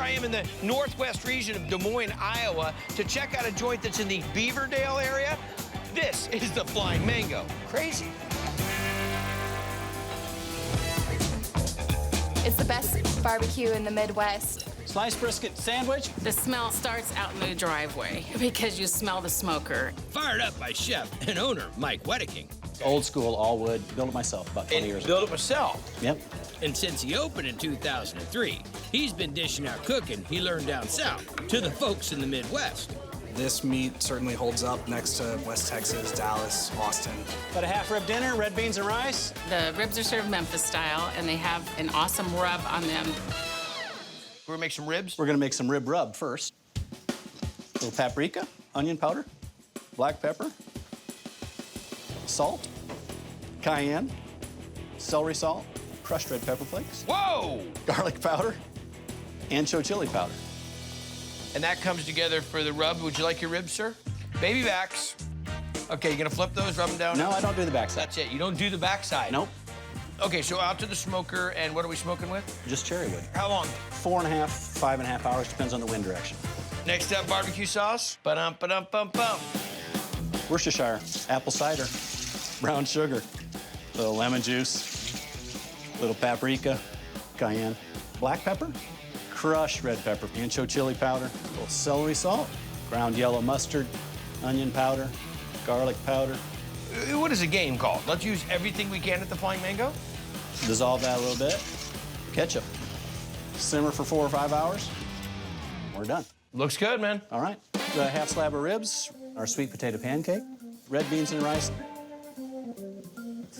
I am in the northwest region of Des Moines, Iowa, to check out a joint that's in the Beaverdale area. This is the Flying Mango. Crazy. It's the best barbecue in the Midwest. Sliced brisket sandwich. The smell starts out in the driveway because you smell the smoker. Fired up by chef and owner Mike Wedeking. Old school, all wood. Built it myself about 20 years ago. Built it myself. Yep. And since he opened in 2003, he's been dishing out cooking he learned down south to the folks in the Midwest. This meat certainly holds up next to West Texas, Dallas, Austin. Got a half rib dinner, red beans and rice. The ribs are served Memphis style, and they have an awesome rub on them. We're gonna make some ribs. We're gonna make some rib rub first. A little paprika, onion powder, black pepper, salt, cayenne, celery salt, crushed red pepper flakes, Whoa! garlic powder, ancho chili powder. And that comes together for the rub. Would you like your ribs, sir? Baby backs. Okay, you gonna flip those, rub them down? No, I don't do the backside. That's it. You don't do the backside. Nope, Okay, so out to the smoker, and what are we smoking with? just cherry wood. How long? 4.5, 5.5 hours, depends on the wind direction. Next up, barbecue sauce. Ba-dum, ba-dum, bum, bum. Worcestershire, apple cider, brown sugar, little lemon juice, little paprika, cayenne, black pepper, crushed red pepper, ancho chili powder, little celery salt, ground yellow mustard, onion powder, garlic powder. What is a game called? Let's use everything we can at the Flying Mango? Dissolve that a little bit. Ketchup. Simmer for 4 or 5 hours. We're done. Looks good, man. All right. The half slab of ribs, our sweet potato pancake, red beans and rice,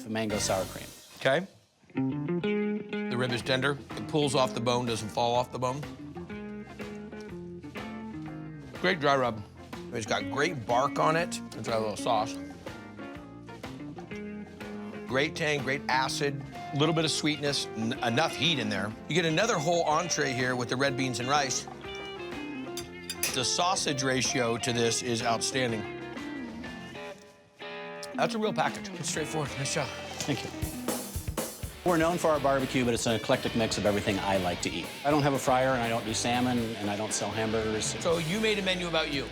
mango sour cream. Okay. The rib is tender. It pulls off the bone, doesn't fall off the bone. Great dry rub. It's got great bark on it. It's got a little sauce. Great tang, great acid, a little bit of sweetness, enough heat in there. You get another whole entree here with the red beans and rice. The sausage ratio to this is outstanding. That's a real package. It's straightforward. Nice job. Thank you. We're known for our barbecue, but it's an eclectic mix of everything I like to eat. I don't have a fryer, and I don't do salmon, and I don't sell hamburgers. So you made a menu about you.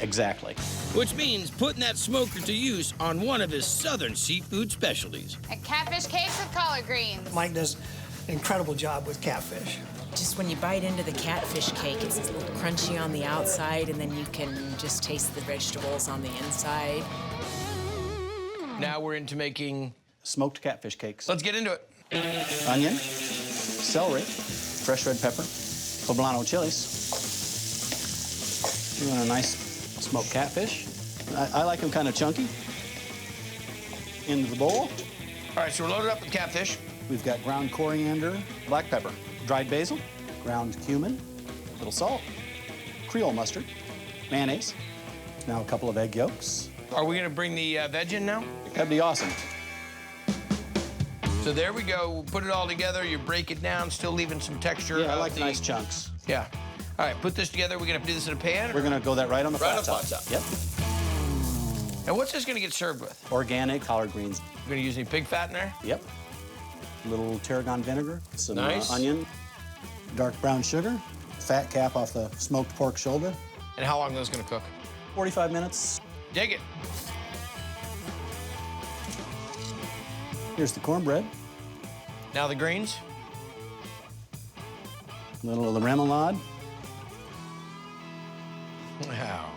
Exactly. Which means putting that smoker to use on one of his southern seafood specialties. A catfish cakes with collard greens. Mike does an incredible job with catfish. Just when you bite into the catfish cake, it's a little crunchy on the outside, and then you can just taste the vegetables on the inside. Now we're into making... Smoked catfish cakes. Let's get into it. Onion, celery, fresh red pepper, poblano chilies. You want a nice smoked catfish? I like them kind of chunky. Into the bowl. All right, so we're loaded up with catfish. We've got ground coriander, black pepper, dried basil, ground cumin, little salt, Creole mustard, mayonnaise. Now a couple of egg yolks. Are we gonna bring the veg in now? That'd be awesome. So there we go. We'll put it all together. You break it down, still leaving some texture. Yeah, I of like the... nice chunks. Yeah. All right, put this together. We're gonna do this in a pan? We're gonna go that right on the Right flat on the top. flat Yep. And what's this gonna get served with? Organic collard greens. You're gonna use any pig fat in there? Yep. A little tarragon vinegar, some Nice. onion, dark brown sugar, fat cap off the smoked pork shoulder. And how long is this gonna cook? 45 minutes. Dig it. Here's the cornbread. Now the greens. A little of the remoulade. Wow.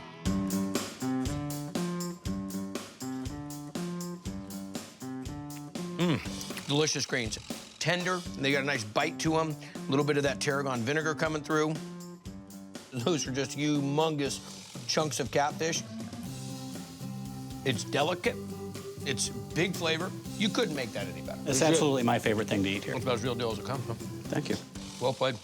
Delicious greens. Tender, and they got a nice bite to them. A little bit of that tarragon vinegar coming through. Those are just humongous chunks of catfish. It's delicate. It's big flavor. You couldn't make that any better. It's absolutely my favorite thing to eat here. It's about as real deal as it comes. Huh? Thank you. Well played.